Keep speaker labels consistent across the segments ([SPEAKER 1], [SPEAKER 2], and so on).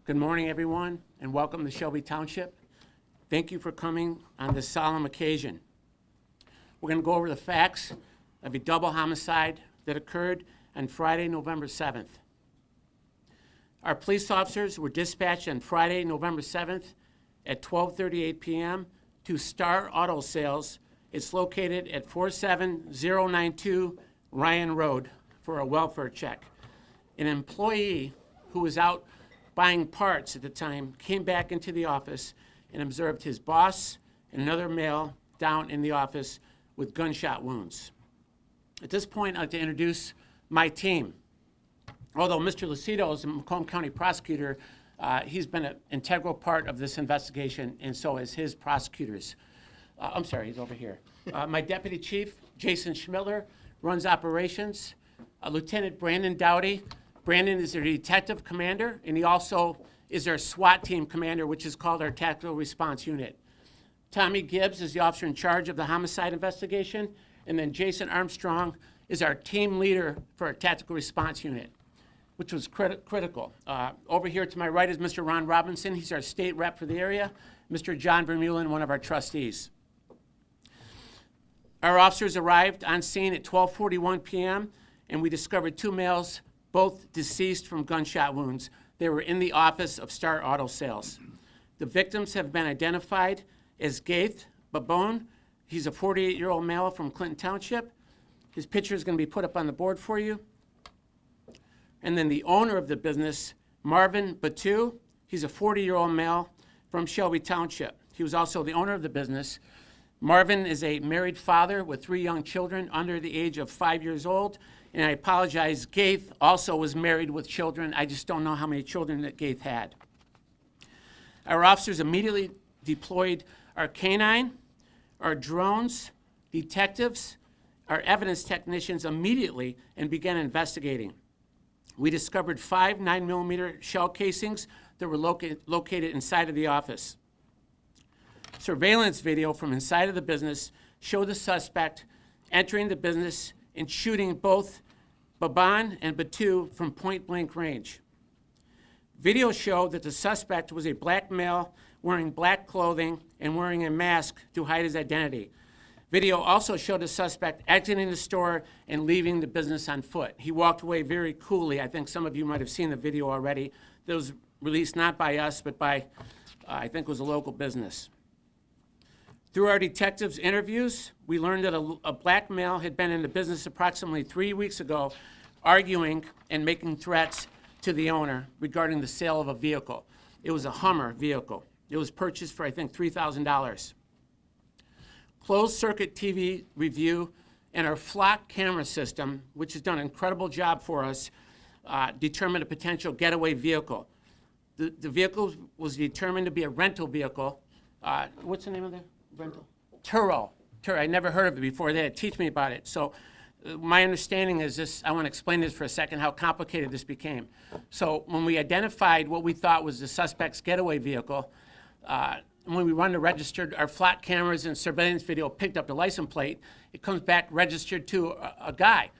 [SPEAKER 1] Good morning, everyone, and welcome to Shelby Township. Thank you for coming on this solemn occasion. We're going to go over the facts of a double homicide that occurred on Friday, November 7th. Our police officers were dispatched on Friday, November 7th at 12:38 p.m. to Star Auto Sales. It's located at 47092 Ryan Road for a welfare check. An employee who was out buying parts at the time came back into the office and observed his boss and another male down in the office with gunshot wounds. At this point, I'd like to introduce my team. Although Mr. Lucido is a Macomb County prosecutor, he's been an integral part of this investigation, and so is his prosecutors. I'm sorry, he's over here. My deputy chief, Jason Schmiller, runs operations. Lieutenant Brandon Dowdy. Brandon is our detective commander, and he also is our SWAT team commander, which is called our Tactical Response Unit. Tommy Gibbs is the officer in charge of the homicide investigation, and then Jason Armstrong is our team leader for our Tactical Response Unit, which was critical. Over here to my right is Mr. Ron Robinson. He's our state rep for the area. Mr. John Vermeulen, one of our trustees. Our officers arrived on scene at 12:41 p.m., and we discovered two males, both deceased from gunshot wounds. They were in the office of Star Auto Sales. The victims have been identified as Gaith Babone. He's a 48-year-old male from Clinton Township. His picture is going to be put up on the board for you. And then the owner of the business, Marvin Batu. He's a 40-year-old male from Shelby Township. He was also the owner of the business. Marvin is a married father with 3 young children under the age of 5 years old. And I apologize, Gaith also was married with children. I just don't know how many children that Gaith had. Our officers immediately deployed our canine, our drones, detectives, our evidence technicians immediately and began investigating. We discovered 5 9mm shell casings that were located inside of the office. Surveillance video from inside of the business showed the suspect entering the business and shooting both Baban and Batu from point-blank range. Video showed that the suspect was a black male wearing black clothing and wearing a mask to hide his identity. Video also showed the suspect exiting the store and leaving the business on foot. He walked away very coolly. I think some of you might have seen the video already. That was released not by us, but by, I think it was a local business. Through our detectives' interviews, we learned that a black male had been in the business approximately 3 weeks ago, arguing and making threats to the owner regarding the sale of a vehicle. It was a Hummer vehicle. It was purchased for, I think, $3,000. Closed-circuit TV review and our flock camera system, which has done an incredible job for us, determined a potential getaway vehicle. The vehicle was determined to be a rental vehicle. What's the name of the rental? Turo. I never heard of it before. They had to teach me about it. So my understanding is this, I want to explain this for a second, how complicated this became. So when we identified what we thought was the suspect's getaway vehicle, when we run the registered, our flat cameras and surveillance video picked up the license plate. It comes back registered to a guy.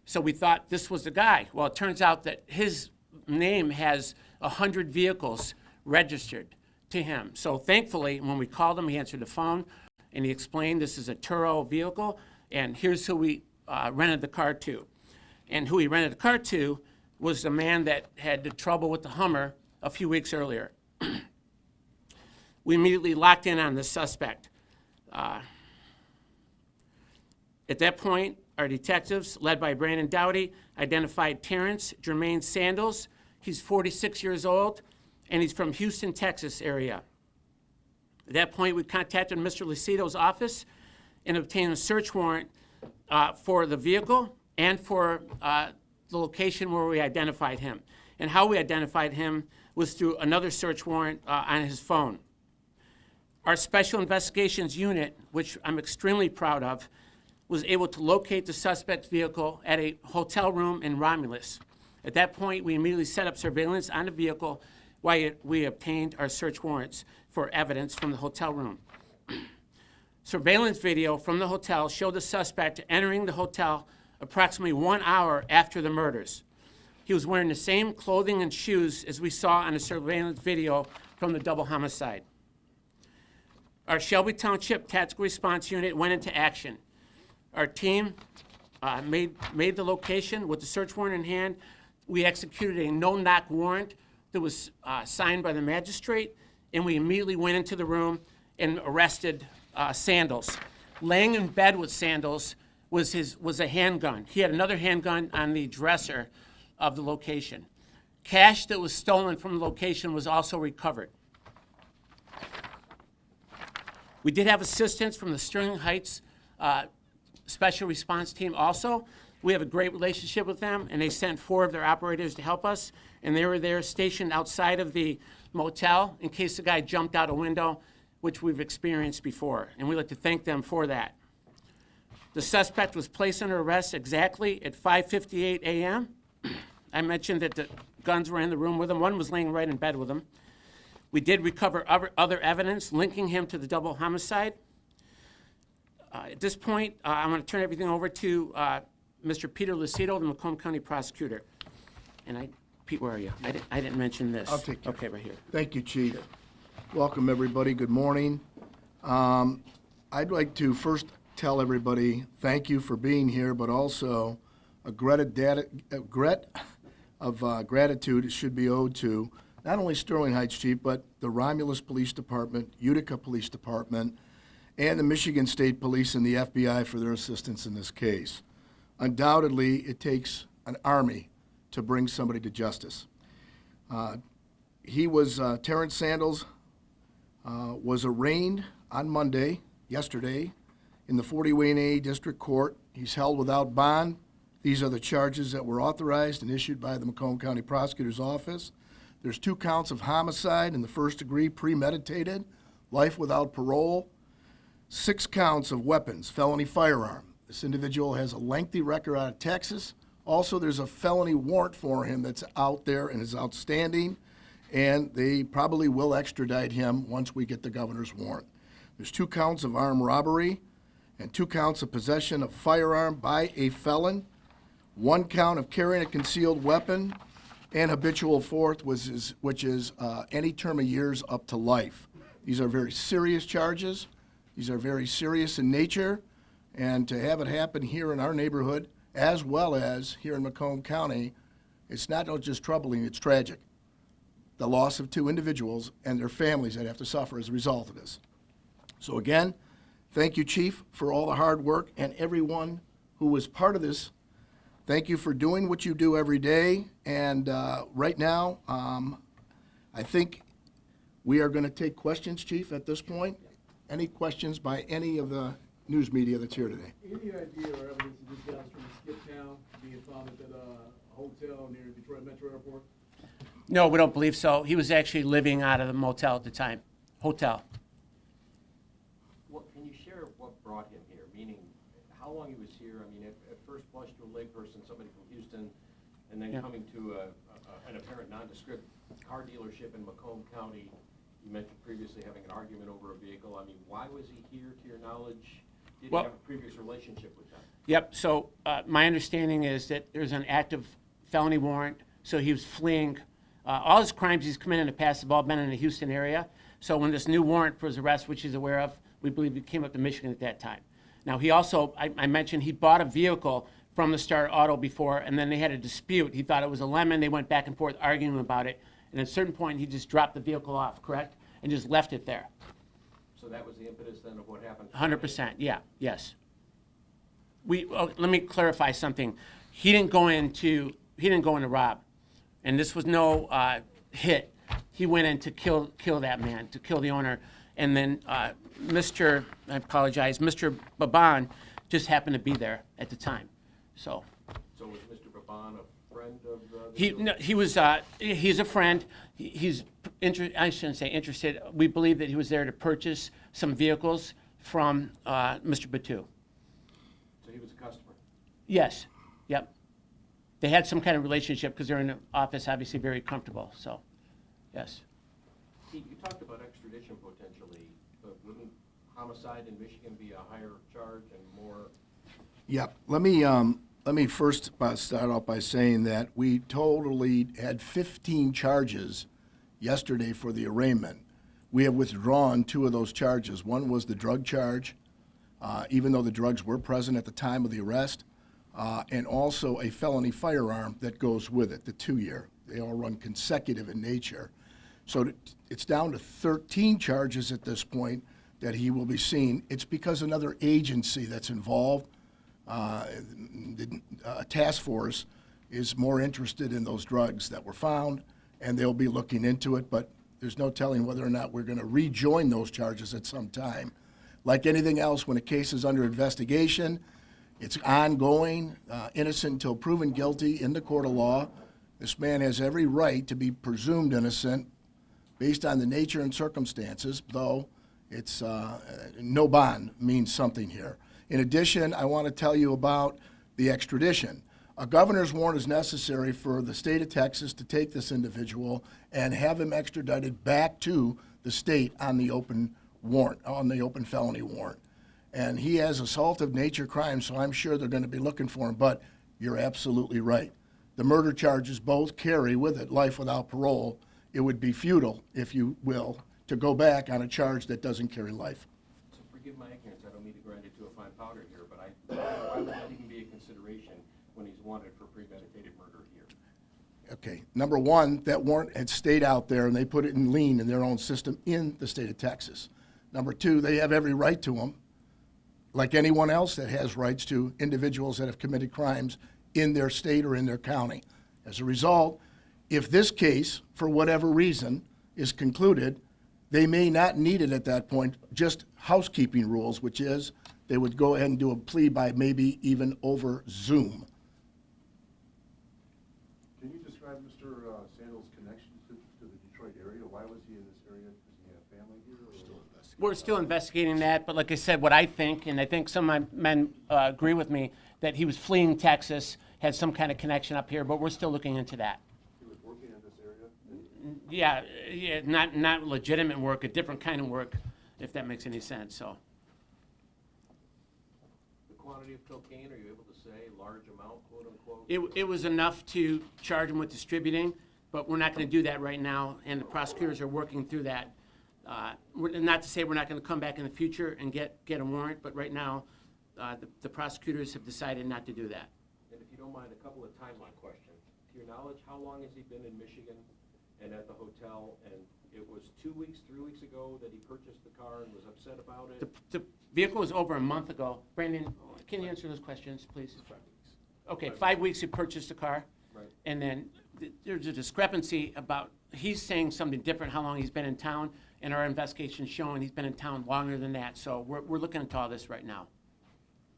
[SPEAKER 1] So we thought this was the guy. Well, it turns out that his name has 100 vehicles registered to him. So thankfully, when we called him, he answered the phone, and he explained this is a Turo vehicle, and here's who we rented the car to. And who he rented the car to was the man that had the trouble with the Hummer a few weeks earlier. We immediately locked in on the suspect. At that point, our detectives, led by Brandon Dowdy, identified Terrence Jermaine Sandals. He's 46 years old, and he's from Houston, Texas area. At that point, we contacted Mr. Lucido's office and obtained a search warrant for the vehicle and for the location where we identified him. And how we identified him was through another search warrant on his phone. Our Special Investigations Unit, which I'm extremely proud of, was able to locate the suspect's vehicle at a hotel room in Romulus. At that point, we immediately set up surveillance on the vehicle while we obtained our search warrants for evidence from the hotel room. Surveillance video from the hotel showed the suspect entering the hotel approximately 1 hour after the murders. He was wearing the same clothing and shoes as we saw on the surveillance video from the double homicide. Our Shelby Township Tactical Response Unit went into action. Our team made the location with the search warrant in hand. We executed a no-knock warrant that was signed by the magistrate, and we immediately went into the room and arrested Sandals. Laying in bed with Sandals was a handgun. He had another handgun on the dresser of the location. Cash that was stolen from the location was also recovered. We did have assistance from the Sterling Heights Special Response Team also. We have a great relationship with them, and they sent 4 of their operators to help us, and they were there stationed outside of the motel in case the guy jumped out a window, which we've experienced before, and we'd like to thank them for that. The suspect was placed under arrest exactly at 5:58 a.m. I mentioned that the guns were in the room with him. One was laying right in bed with him. We did recover other evidence linking him to the double homicide. At this point, I'm going to turn everything over to Mr. Peter Lucido, the Macomb County Prosecutor. And Pete, where are you? I didn't mention this.
[SPEAKER 2] I'll take care.
[SPEAKER 1] Okay, right here.
[SPEAKER 2] Thank you, Chief. Welcome, everybody. Good morning. I'd like to first tell everybody thank you for being here, but also a gratitude should be owed to not only Sterling Heights Chief, but the Romulus Police Department, Utica Police Department, and the Michigan State Police and the FBI for their assistance in this case. Undoubtedly, it takes an army to bring somebody to justice. Terrence Sandals was arraigned on Monday, yesterday, in the 40 Wayne A District Court. He's held without bond. These are the charges that were authorized and issued by the Macomb County Prosecutor's Office. There's 2 counts of homicide in the first degree, premeditated, life without parole, 6 counts of weapons, felony firearm. This individual has a lengthy record out of Texas. Also, there's a felony warrant for him that's out there and is outstanding, and they probably will extradite him once we get the governor's warrant. There's 2 counts of armed robbery and 2 counts of possession of firearm by a felon, 1 count of carrying a concealed weapon, and habitual fourth, which is any term of years up to life. These are very serious charges. These are very serious in nature, and to have it happen here in our neighborhood, as well as here in Macomb County, it's not just troubling, it's tragic. The loss of 2 individuals and their families that have to suffer as a result of this. So again, thank you, Chief, for all the hard work, and everyone who was part of this. Thank you for doing what you do every day. And right now, I think we are going to take questions, Chief, at this point. Any questions by any of the news media that's here today?
[SPEAKER 3] Any idea or evidence that this guy was from Skip Town being found at a hotel near Detroit Metro Airport?
[SPEAKER 1] No, we don't believe so. He was actually living out of the motel at the time, hotel.
[SPEAKER 4] Can you share what brought him here, meaning how long he was here? I mean, at first blush to a layperson, somebody from Houston, and then coming to an apparent nondescript car dealership in Macomb County. You mentioned previously having an argument over a vehicle. I mean, why was he here, to your knowledge? Did he have a previous relationship with them? Yep,
[SPEAKER 1] so my understanding is that there's an active felony warrant, so he was fleeing. All his crimes he's committed in the past have all been in the Houston area. So when this new warrant for his arrest, which he's aware of, we believe he came up to Michigan at that time. Now, he also, I mentioned he bought a vehicle from the Star Auto before, and then they had a dispute. He thought it was a lemon. They went back and forth arguing about it. And at a certain point, he just dropped the vehicle off, correct? And just left it there.
[SPEAKER 4] So that was the impetus then of what happened?
[SPEAKER 1] 100%, yeah, yes. Let me clarify something. He didn't go in to rob. And this was no hit. He went in to kill that man, to kill the owner. And then Mr. Baban just happened to be there at the time. So
[SPEAKER 4] was Mr. Baban a friend of
[SPEAKER 1] he's a friend. I shouldn't say interested. We believe that he was there to purchase some vehicles from Mr. Batu.
[SPEAKER 4] So he was a customer?
[SPEAKER 1] Yes, yep. They had some kind of relationship because they're in the office, obviously very comfortable, so, yes.
[SPEAKER 4] Pete, you talked about extradition potentially, but wouldn't homicide in Michigan be a higher charge and more?
[SPEAKER 2] Yeah, let me Let me first start off by saying that we totally had 15 charges yesterday for the arraignment. We have withdrawn 2 of those charges. One was the drug charge, even though the drugs were present at the time of the arrest, and also a felony firearm that goes with it, the 2-year. They all run consecutive in nature. So it's down to 13 charges at this point that he will be seen. It's because another agency that's involved, a task force, is more interested in those drugs that were found, and they'll be looking into it, but there's no telling whether or not we're going to rejoin those charges at some time. Like anything else, when a case is under investigation, it's ongoing, innocent until proven guilty in the court of law. This man has every right to be presumed innocent based on the nature and circumstances, though it's no bond means something here. In addition, I want to tell you about the extradition. A governor's warrant is necessary for the state of Texas to take this individual and have him extradited back to the state on the open warrant, on the open felony warrant. And he has assaultive nature crimes, so I'm sure they're going to be looking for him, but you're absolutely right. The murder charges both carry with it life without parole. It would be futile, if you will, to go back on a charge that doesn't carry life.
[SPEAKER 4] So forgive my ignorance, I don't mean to grind it to a fine powder here, but why would that even be a consideration when he's wanted for premeditated murder here?
[SPEAKER 2] Okay, number one, that warrant had stayed out there and they put it in lien in their own system in the state of Texas. Number two, they have every right to him, like anyone else that has rights to individuals that have committed crimes in their state or in their county. As a result, if this case, for whatever reason, is concluded, they may not need it at that point, just housekeeping rules, which is they would go ahead and do a plea by maybe even over Zoom.
[SPEAKER 5] Can you describe Mr. Sandals' connection to the Detroit area? Why was he in this area? Does he have family here?
[SPEAKER 1] We're still investigating that, but like I said, what I think, and I think some of my men agree with me, that he was fleeing Texas, had some kind of connection up here, but we're still looking into that.
[SPEAKER 5] He was working in this area?
[SPEAKER 1] Yeah, not legitimate work, a different kind of work, if that makes any sense, so.
[SPEAKER 4] The quantity of cocaine, are you able to say, large amount, quote unquote?
[SPEAKER 1] It was enough to charge him with distributing, but we're not going to do that right now, and the prosecutors are working through that. Not to say we're not going to come back in the future and get a warrant, but right now, the prosecutors have decided not to do that.
[SPEAKER 4] And if you don't mind, a couple of timeline questions. To your knowledge, how long has he been in Michigan and at the hotel? And it was 2 weeks, 3 weeks ago that he purchased the car and was upset about it?
[SPEAKER 1] The vehicle was over a month ago. Brandon, can you answer those questions, please?
[SPEAKER 4] 5 weeks.
[SPEAKER 1] Okay, 5 weeks he purchased the car.
[SPEAKER 4] Right.
[SPEAKER 1] And then there's a discrepancy about, he's saying something different, how long he's been in town, and our investigation's showing he's been in town longer than that. So we're looking into all this right now.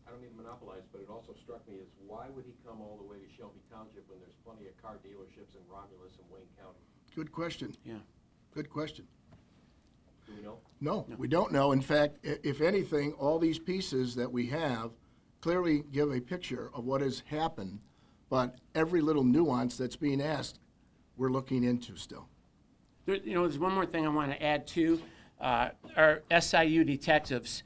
[SPEAKER 4] I don't mean to monopolize, but it also struck me as why would he come all the way to Shelby Township when there's plenty of car dealerships in Romulus and Wayne County?
[SPEAKER 2] Good question.
[SPEAKER 1] Yeah.
[SPEAKER 2] Good question.
[SPEAKER 4] Do we know?
[SPEAKER 2] No, we don't know. In fact, if anything, all these pieces that we have clearly give a picture of what has happened, but every little nuance that's being asked, we're looking into still.
[SPEAKER 1] There's one more thing I want to add too. Our SIU detectives,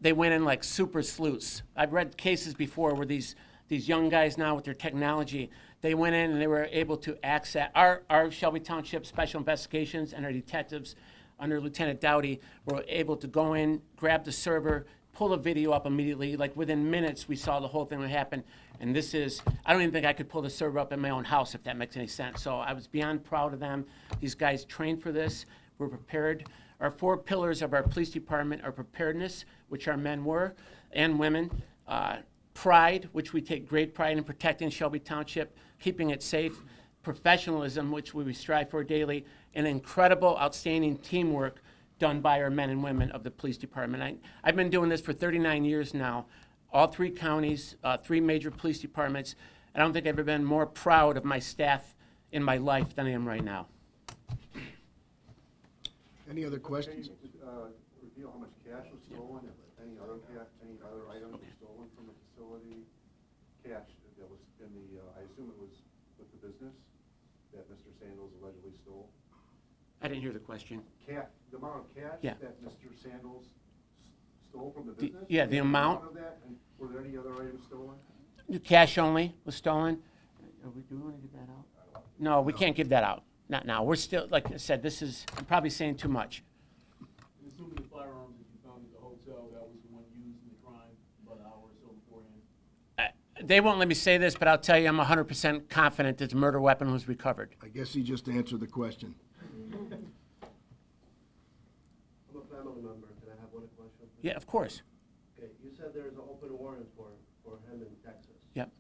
[SPEAKER 1] they went in like super sleuths. I've read cases before where these young guys now with their technology, they went in and they were able to access, our Shelby Township Special Investigations and our detectives under Lieutenant Dowdy were able to go in, grab the server, pull the video up immediately. Like within minutes, we saw the whole thing that happened. And this is, I don't even think I could pull the server up in my own house, if that makes any sense. So I was beyond proud of them. These guys trained for this. We're prepared. Our 4 pillars of our police department are preparedness, which our men were, and women. Pride, which we take great pride in protecting Shelby Township, keeping it safe. Professionalism, which we strive for daily. And incredible, outstanding teamwork done by our men and women of the police department. I've been doing this for 39 years now. All 3 counties, 3 major police departments. I don't think I've ever been more proud of my staff in my life than I am right now.
[SPEAKER 2] Any other
[SPEAKER 5] Can
[SPEAKER 2] questions?
[SPEAKER 5] you reveal how much cash was stolen, any other items were stolen from the facility? Cash that was in the, I assume it was with the business that Mr. Sandals allegedly stole?
[SPEAKER 1] I didn't hear the question.
[SPEAKER 5] The amount of cash
[SPEAKER 1] Yeah.
[SPEAKER 5] that Mr. Sandals stole from the business?
[SPEAKER 1] Yeah, the amount.
[SPEAKER 5] Of that, and were there any other items stolen?
[SPEAKER 1] The cash only was stolen. Do we want to give that out? No, we can't give that out. Not now. We're still, like I said, I'm probably saying too much.
[SPEAKER 3] And assuming the firearms that you found at the hotel, that was the one used in the crime about an hour or so beforehand?
[SPEAKER 1] They won't let me say this, but I'll tell you I'm 100% confident that the murder weapon was recovered.
[SPEAKER 2] I guess he just answered the question.
[SPEAKER 5] I'm a family member. Can I have one question?
[SPEAKER 1] Yeah, of course.
[SPEAKER 5] Okay, you said there's an open warrant for him in Texas.
[SPEAKER 1] Yep.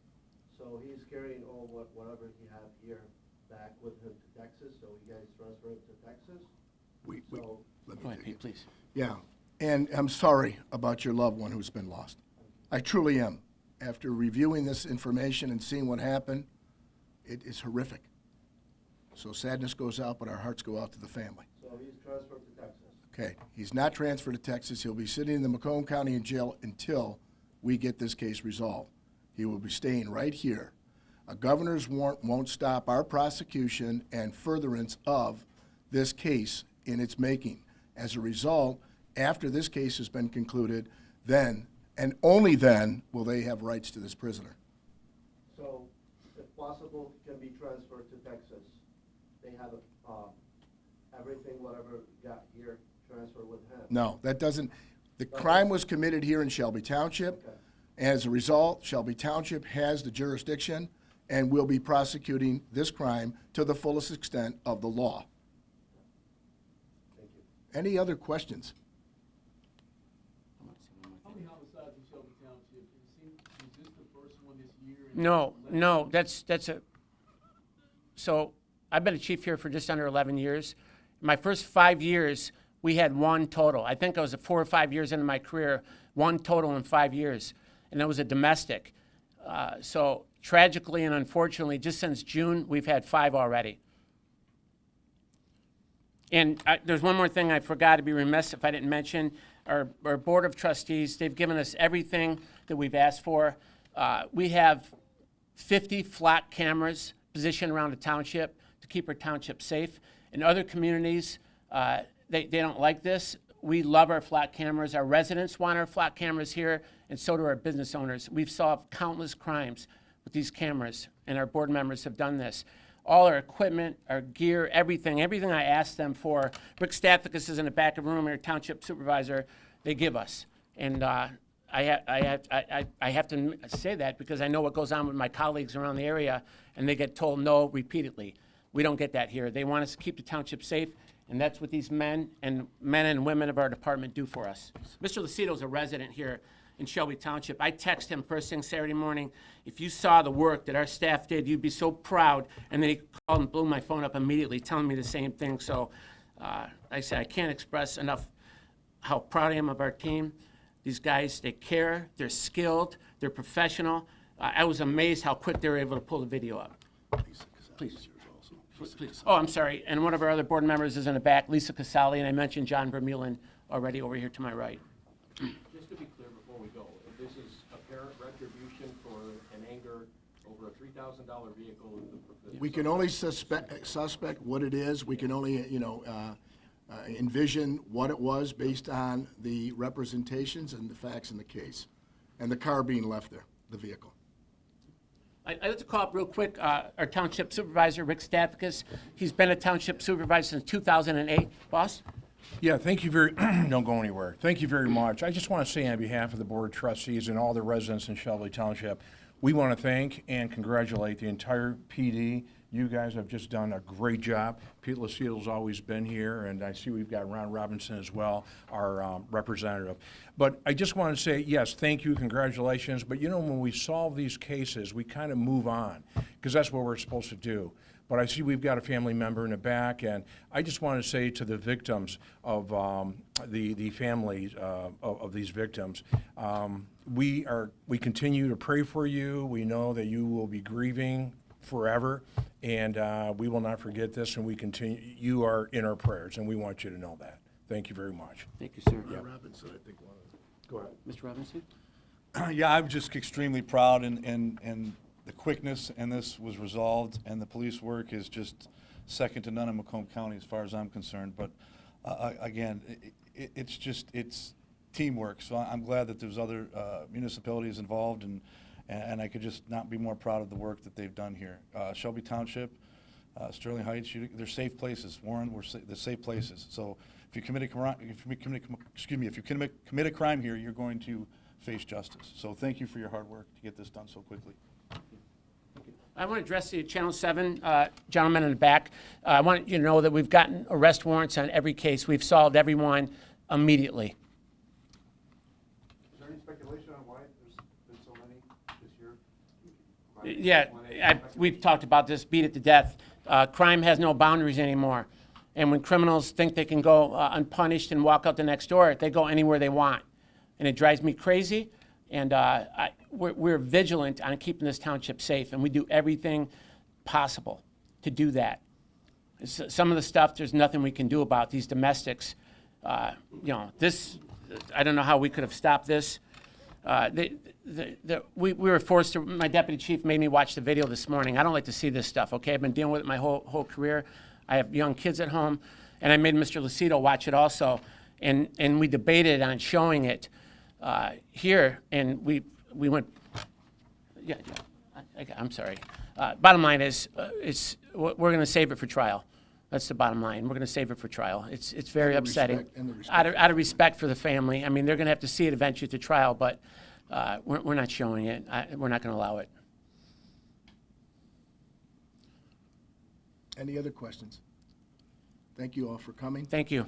[SPEAKER 5] So he's carrying whatever he had here back with him to Texas, so you guys transfer it to Texas? So-
[SPEAKER 2] Let me
[SPEAKER 1] Go ahead,
[SPEAKER 2] take
[SPEAKER 1] Pete,
[SPEAKER 2] it.
[SPEAKER 1] please.
[SPEAKER 2] Yeah, and I'm sorry about your loved one who's been lost. I truly am. After reviewing this information and seeing what happened, it is horrific. So sadness goes out, but our hearts go out to the family.
[SPEAKER 5] So he's transferred to Texas?
[SPEAKER 2] Okay, he's not transferred to Texas. He'll be sitting in the Macomb County in jail until we get this case resolved. He will be staying right here. A governor's warrant won't stop our prosecution and furtherance of this case in its making. As a result, after this case has been concluded, then, and only then, will they have rights to this prisoner.
[SPEAKER 5] So, if possible, can be transferred to Texas. They have everything, whatever got here, transferred with him.
[SPEAKER 2] No, that doesn't, the crime was committed here in Shelby Township.
[SPEAKER 5] Okay.
[SPEAKER 2] As a result, Shelby Township has the jurisdiction and will be prosecuting this crime to the fullest extent of the law.
[SPEAKER 5] Thank you.
[SPEAKER 2] Any other questions?
[SPEAKER 3] How many homicides in Shelby Township? Is this the first one this year?
[SPEAKER 1] No, that's a, so I've been a chief here for just under 11 years. My first 5 years, we had one total. I think I was 4 or 5 years into my career, one total in 5 years, and that was a domestic. So tragically and unfortunately, just since June, we've had 5 already. And there's one more thing I forgot, to be remiss if I didn't mention. Our Board of Trustees, they've given us everything that we've asked for. We have 50 flat cameras positioned around the township to keep our township safe. In other communities, they don't like this. We love our flat cameras. Our residents want our flat cameras here, and so do our business owners. We've solved countless crimes with these cameras, and our board members have done this. All our equipment, our gear, everything I asked them for. Rick Stathakis is in the back of the room, our township supervisor, they give us. And I have to say that because I know what goes on with my colleagues around the area, and they get told no repeatedly. We don't get that here. They want us to keep the township safe, and that's what these men and women of our department do for us. Mr. Lucido's a resident here in Shelby Township. I text him first thing Saturday morning, if you saw the work that our staff did, you'd be so proud. And then he called and blew my phone up immediately, telling me the same thing. So I said, I can't express enough how proud I am of our team. These guys, they care, they're skilled, they're professional. I was amazed how quick they were able to pull the video up. Please. Please. Oh, I'm sorry. And one of our other board members is in the back, Lisa Casali, and I mentioned John Vermeulen already over here to my right.
[SPEAKER 4] Just to be clear before we go, this is apparent retribution for an anger over a $3,000 vehicle.
[SPEAKER 2] We can only suspect what it is. We can only, envision what it was based on the representations and the facts in the case, and the car being left there, the vehicle.
[SPEAKER 1] I'd like to call up real quick our township supervisor, Rick Stathakis. He's been a township supervisor since 2008. Boss?
[SPEAKER 6] Yeah, thank you very, don't go anywhere. Thank you very much. I just want to say on behalf of the Board of Trustees and all the residents in Shelby Township, we want to thank and congratulate the entire PD. You guys have just done a great job. Pete Lucido's always been here, and I see we've got Ron Robinson as well, our representative. But I just want to say, yes, thank you, congratulations. But when we solve these cases, we kind of move on, because that's what we're supposed to do. But I see we've got a family member in the back, and I just want to say to the victims of the families of these victims, we continue to pray for you. We know that you will be grieving forever, and we will not forget this, and we continue. You are in our prayers, and we want you to know that. Thank you very much.
[SPEAKER 1] Thank you, sir.
[SPEAKER 2] Robinson, I think,
[SPEAKER 6] Go ahead.
[SPEAKER 1] Mr. Robinson?
[SPEAKER 7] Yeah, I'm just extremely proud, and the quickness and this was resolved, and the police work is just second to none in Macomb County as far as I'm concerned. But again, it's teamwork. So I'm glad that there's other municipalities involved, and And I could just not be more proud of the work that they've done here. Shelby Township, Sterling Heights, they're safe places. Warren, they're safe places. So if you commit a crime here, you're going to face justice. So thank you for your hard work to get this done so quickly.
[SPEAKER 1] I want to address the Channel 7 gentleman in the back. I want you to know that we've gotten arrest warrants on every case. We've solved every one immediately.
[SPEAKER 5] Is there any speculation on why there's been so many this year?
[SPEAKER 1] Yeah, we've talked about this, beat it to death. Crime has no boundaries anymore. And when criminals think they can go unpunished and walk out the next door, they go anywhere they want. And it drives me crazy. And we're vigilant on keeping this township safe, and we do everything possible to do that. Some of the stuff, there's nothing we can do about. These domestics, this, I don't know how we could have stopped this. We were forced to, my deputy chief made me watch the video this morning. I don't like to see this stuff, okay? I've been dealing with it my whole career. I have young kids at home, and I made Mr. Lucido watch it also. And we debated on showing it here, and we went, I'm sorry. Bottom line is, we're going to save it for trial. That's the bottom line. We're going to save it for trial. It's very upsetting. Out of respect for the family. I mean, they're going to have to see it eventually at the trial, but we're not showing it. We're not going to allow it.
[SPEAKER 2] Any other questions? Thank you all for coming.
[SPEAKER 1] Thank you.